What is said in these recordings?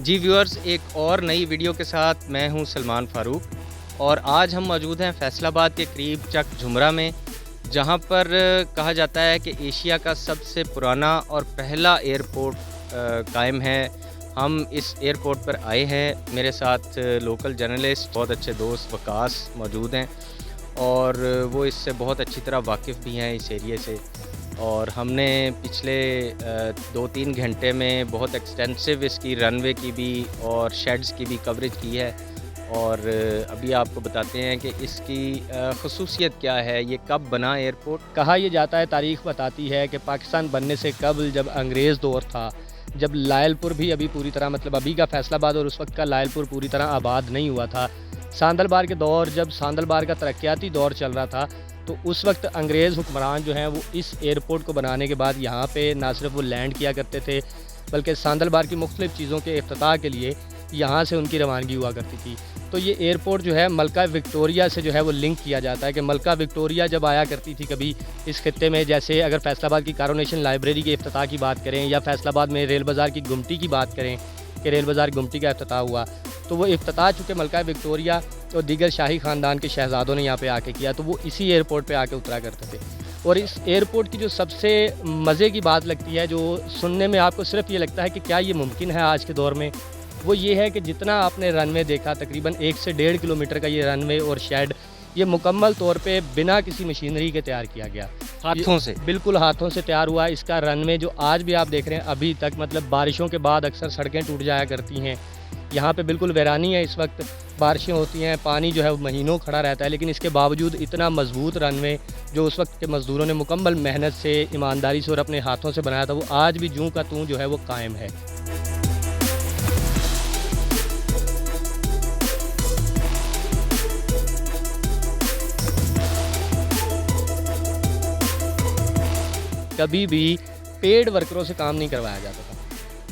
जी viewers, एक और नई वीडियो के साथ मैं हूं सलमान फ़ारूक और आज हम मौजूद हैं फैसलाबाद के करीब चक झुमरा में, जहां पर कहा जाता है कि एशिया का सबसे पुराना और पहला एयरपोर्ट कायम है। हम इस एयरपोर्ट पर आए हैं, मेरे साथ लोकल जर्नलिस्ट बहुत अच्छे दोस्त वकास मौजूद हैं और वो इससे बहुत अच्छी तरह वाकिफ़ भी हैं इस एरिए से। और हमने पिछले 2-3 घंटे में बहुत एक्सटेंसिव इसकी रनवे की भी और शेड्स की भी कवरेज की है और अभी आपको बताते हैं कि इसकी ख़ुसूसियत क्या है, ये कब बना एयरपोर्ट। कहा यह जाता है, तारीख़ बताती है कि पाकिस्तान बनने से कबल जब अंग्रेज़ दौर था, जब लायलपुर भी अभी पूरी तरह मतलब अभी का फैसलाबाद और उस वक्त का लायलपुर पूरी तरह आबाद नहीं हुआ था। सांदलबार के दौर, जब सांदलबार का तरक्याती दौर चल रहा था, तो उस वक्त अंग्रेज़ हुक्मरान जो हैं वो इस एयरपोर्ट को बनाने के बाद यहाँ पे ना सिर्फ वो लैंड किया करते थे, बल्कि सांदलबार की मुख्तलिफ़ चीज़ों के इफ्तिताह के लिए यहाँ से उनकी रवानगी हुआ करती थी। तो ये एयरपोर्ट जो है मलका विक्टोरिया से जो है वो लिंक किया जाता है कि मलका विक्टोरिया जब आया करती थी कभी इस खित्ते में, जैसे अगर फैसलाबाद की कारोनेशन लाइब्रेरी के इफ्तिताह की बात करें या फैसलाबाद में रेल बाज़ार की गुमटी की बात करें कि रेल बाज़ार गुमटी का इफ्तिताह हुआ, तो वो इफ्तिताह चूँकि मलका विक्टोरिया और दीगर शाही ख़ानदान के शहज़ादों ने यहाँ पे आके किया, तो वो इसी एयरपोर्ट पे आके उतरा करते थे। और इस एयरपोर्ट की जो सबसे मज़े की बात लगती है, जो सुनने में आपको सिर्फ ये लगता है कि क्या ये मुमकिन है आज के दौर में, वो ये है कि जितना आपने रनवे देखा, तकरीबन 1 से 1.5 किलोमीटर का ये रनवे और शेड, ये मुकम्मल तौर पे बिना किसी मशीनरी के तैयार किया गया, हाथों से। बिल्कुल हाथों से तैयार हुआ। इसका रनवे जो आज भी आप देख रहे हैं अभी तक, मतलब बारिशों के बाद अक्सर सड़कें टूट जाया करती हैं, यहाँ पे बिल्कुल वीरानी है इस वक्त, बारिशें होती हैं, पानी जो है वो महीनों खड़ा रहता है, लेकिन इसके बावजूद इतना मजबूत रनवे जो उस वक्त के मज़दूरों ने मुकम्मल मेहनत से, ईमानदारी से और अपने हाथों से बनाया था, वो आज भी जूं का तूं जो है वो कायम है। कभी भी पेड वर्करों से काम नहीं करवाया जाता था।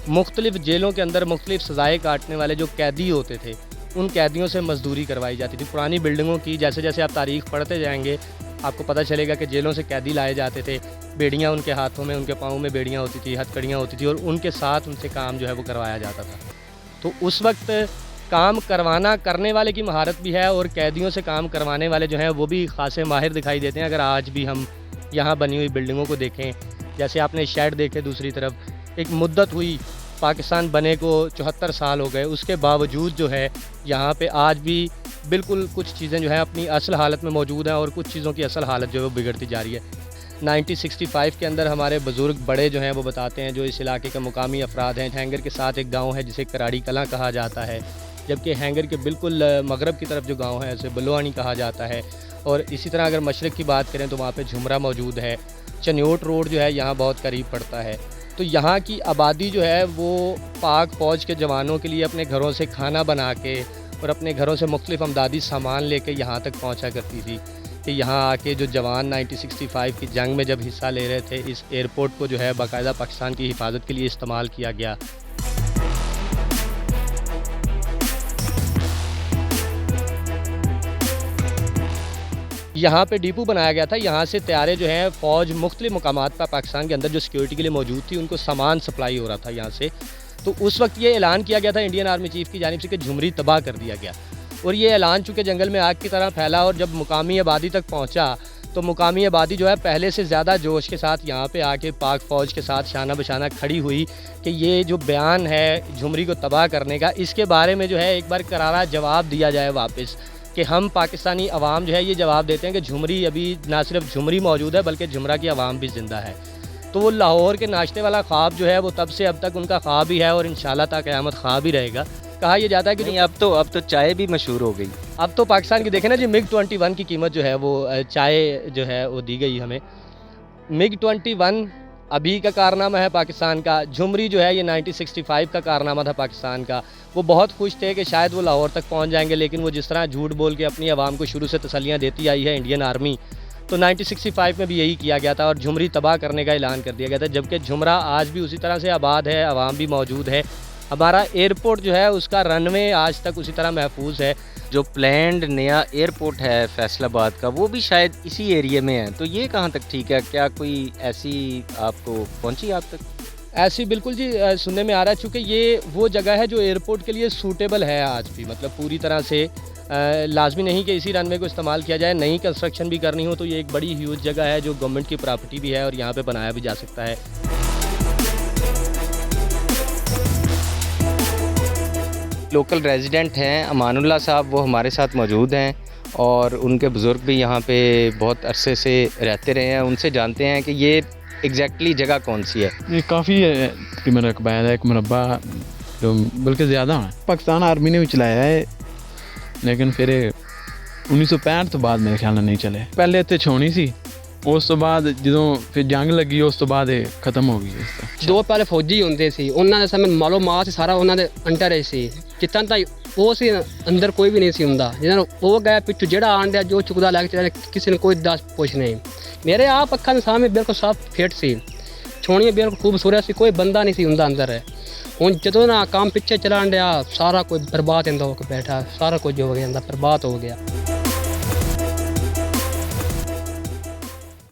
मुख्तलिफ़ जेलों के अंदर मुख्तलिफ़ सज़ाएँ काटने वाले जो कैदी होते थे, उन कैदियों से मज़दूरी करवाई जाती थी। पुरानी बिल्डिंगों की जैसे जैसे आप तारीख़ पढ़ते जाएंगे, आपको पता चलेगा कि जेलों से कैदी लाए जाते थे, बेड़ियाँ उनके हाथों में, उनके पाँव में बेड़ियाँ होती थी, हथकड़ियाँ होती थी और उनके साथ उनसे काम जो है वो करवाया जाता था। तो उस वक्त काम करने वाले की महारत भी है और कैदियों से काम करवाने वाले जो हैं वो भी ख़ासे माहिर दिखाई देते हैं। अगर आज भी हम यहाँ बनी हुई बिल्डिंगों को देखें, जैसे आपने शेड देखे, दूसरी तरफ एक मुद्दत हुई पाकिस्तान बने को 74 साल हो गए, उसके बावजूद जो है यहाँ पे आज भी बिल्कुल कुछ चीज़ें जो हैं अपनी असल हालत में मौजूद हैं और कुछ चीज़ों की असल हालत जो है वो बिगड़ती जा रही है। 1965 के अंदर हमारे बुज़ुर्ग बड़े जो हैं वो बताते हैं, जो इस इलाके के मुकामी अफराद हैं, हैंगर के साथ एक गाँव है जिसे कराड़ी कलां कहा जाता है, जबकि हैंगर के बिल्कुल मगरब की तरफ जो गाँव है उसे बलुआनी कहा जाता है। और इसी तरह अगर मशरक़ की बात करें तो वहाँ पे झुमरा मौजूद है, चन्योट रोड जो है यहाँ बहुत करीब पड़ता है। तो यहाँ की आबादी जो है वो पाक फ़ौज के जवानों के लिए अपने घरों से खाना बना के और अपने घरों से मुख्तलिफ़ अमदादी सामान लेके यहाँ तक पहुँचा करती थी कि यहाँ आके जो जवान 1965 की जंग में जब हिस्सा ले रहे थे, इस एयरपोर्ट को जो है बाकायदा पाकिस्तान की हिफाजत के लिए इस्तेमाल किया गया। यहाँ पे डिपो बनाया गया था, यहाँ से तैयारे जो हैं फ़ौज मुख्तलिफ़ मकामात पर पाकिस्तान के अंदर जो सिक्योरिटी के लिए मौजूद थी, उनको सामान सप्लाई हो रहा था यहाँ से। तो उस वक्त ये ऐलान किया गया था इंडियन आर्मी चीफ़ की जानिब से कि झुमरी तबाह कर दिया गया और ये ऐलान चूँकि जंगल में आग की तरह फैला और जब मुकामी आबादी तक पहुँचा, तो मुकामी आबादी जो है पहले से ज़्यादा जोश के साथ यहाँ पे आके पाक फ़ौज के साथ शाना बशाना खड़ी हुई कि ये जो बयान है झुमरी को तबाह करने का, इसके बारे में जो है एक बार करारा जवाब दिया जाए वापस, कि हम पाकिस्तानी अवाम जो है ये जवाब देते हैं कि झुमरी अभी ना सिर्फ झुमरी मौजूद है बल्कि झुमरा की अवाम भी ज़िंदा है। तो वो लाहौर के नाश्ते वाला ख्वाब जो है वो तब से अब तक उनका ख्वाब ही है और इंशाल्लाह ता क़यामत ख्वाब ही रहेगा। कहा यह जाता है कि नहीं, अब तो चाय भी मशहूर हो गई। अब तो पाकिस्तान की देखें ना जी, MiG-21 की कीमत जो है वो चाय जो है वो दी गई हमें। MiG-21 अभी का कारनामा है पाकिस्तान का, झुमरी जो है ये 1965 का कारनामा था पाकिस्तान का। वो बहुत खुश थे कि शायद वो लाहौर तक पहुंच जाएंगे, लेकिन वो जिस तरह झूठ बोल के अपनी आवाम को शुरू से तसल्लियाँ देती आई है इंडियन आर्मी, तो 1965 में भी यही किया गया था और झुमरी तबाह करने का ऐलान कर दिया गया था। जबकि झुमरा आज भी उसी तरह से आबाद है, आवाम भी मौजूद है। हमारा एयरपोर्ट जो है उसका रनवे आज तक उसी तरह महफूज है। जो प्लैंड नया एयरपोर्ट है फैसलाबाद का, वो भी शायद इसी एरिए में है, तो ये कहाँ तक ठीक है? क्या कोई ऐसी आपको पहुँची आप तक? ऐसी बिल्कुल जी सुनने में आ रहा है, चूँकि ये वो जगह है जो एयरपोर्ट के लिए सूटेबल है आज भी, मतलब पूरी तरह से लाजमी नहीं कि इसी रनवे को इस्तेमाल किया जाए। नई कंस्ट्रक्शन भी करनी हो तो ये एक बड़ी ह्यूज जगह है जो गवर्नमेंट की प्रॉपर्टी भी है और यहाँ पे बनाया भी जा सकता है। लोकल रेजिडेंट हैं अमानुल्लाह साहब, वो हमारे साथ मौजूद हैं और उनके बुज़ुर्ग भी यहाँ पे बहुत अरसे से रहते रहे हैं। उनसे जानते हैं कि ये एग्जैक्टली जगह कौन सी है। ये काफ़ी तकरीबन रकबा है, एक मुरब्बा जो बल्कि ज़्यादा है। पाकिस्तान आर्मी ने भी चलाया है, लेकिन फिर 1965 तो बाद मेरे ख्याल ਨਾਲ नहीं चले। पहले इतने छोनी सी, ਉਸ ਤੋਂ ਬਾਅਦ ਜਦੋਂ ਫਿਰ ਜੰਗ ਲੱਗੀ ਉਸ ਤੋਂ ਬਾਅਦ ਇਹ ਖਤਮ ਹੋ ਗਈ ਇਸ ਤਰ੍ਹਾਂ। ਦੋ ਪਹਿਲੇ ਫੌਜੀ ਹੁੰਦੇ ਸੀ, ਉਹਨਾਂ ਦੇ ਸਮੇਂ ਮਾਲੂਮਾਤ ਸਾਰਾ ਉਹਨਾਂ ਦੇ ਅੰਡਰ ਹੀ ਸੀ। ਜਿੱਤਾਂ ਤਾਂ ਉਹ ਸੀ, ਅੰਦਰ ਕੋਈ ਵੀ ਨਹੀਂ ਸੀ ਹੁੰਦਾ। ਜਿਹਨਾਂ ਨੂੰ ਉਹ ਗਏ ਪਿੱਛੋਂ ਜਿਹੜਾ ਆਣ ਡਿਆ ਜੋ ਚੁੱਕਦਾ ਲੱਗ ਚੱਲਿਆ, ਕਿਸੇ ਨੂੰ ਕੋਈ ਦੱਸ ਪੁੱਛ ਨਹੀਂ। ਮੇਰੇ ਆਪ ਅੱਖਾਂ ਦੇ ਸਾਹਮਣੇ ਬਿਲਕੁਲ ਸਾਫ ਫਿੱਟ ਸੀ, ਛੋਣੀਆਂ ਬਿਲਕੁਲ ਖੂਬਸੂਰਤ ਸੀ, ਕੋਈ ਬੰਦਾ ਨਹੀਂ ਸੀ ਹੁੰਦਾ ਅੰਦਰ। ਹੁਣ ਜਦੋਂ ਨਾ ਕੰਮ ਪਿੱਛੇ ਚਲਾਣ ਡਿਆ ਸਾਰਾ ਕੁਝ ਬਰਬਾਦ ਹੁੰਦਾ ਹੋ ਕੇ ਬੈਠਾ, ਸਾਰਾ ਕੁਝ ਹੋ ਗਿਆ, ਬਰਬਾਦ ਹੋ ਗਿਆ।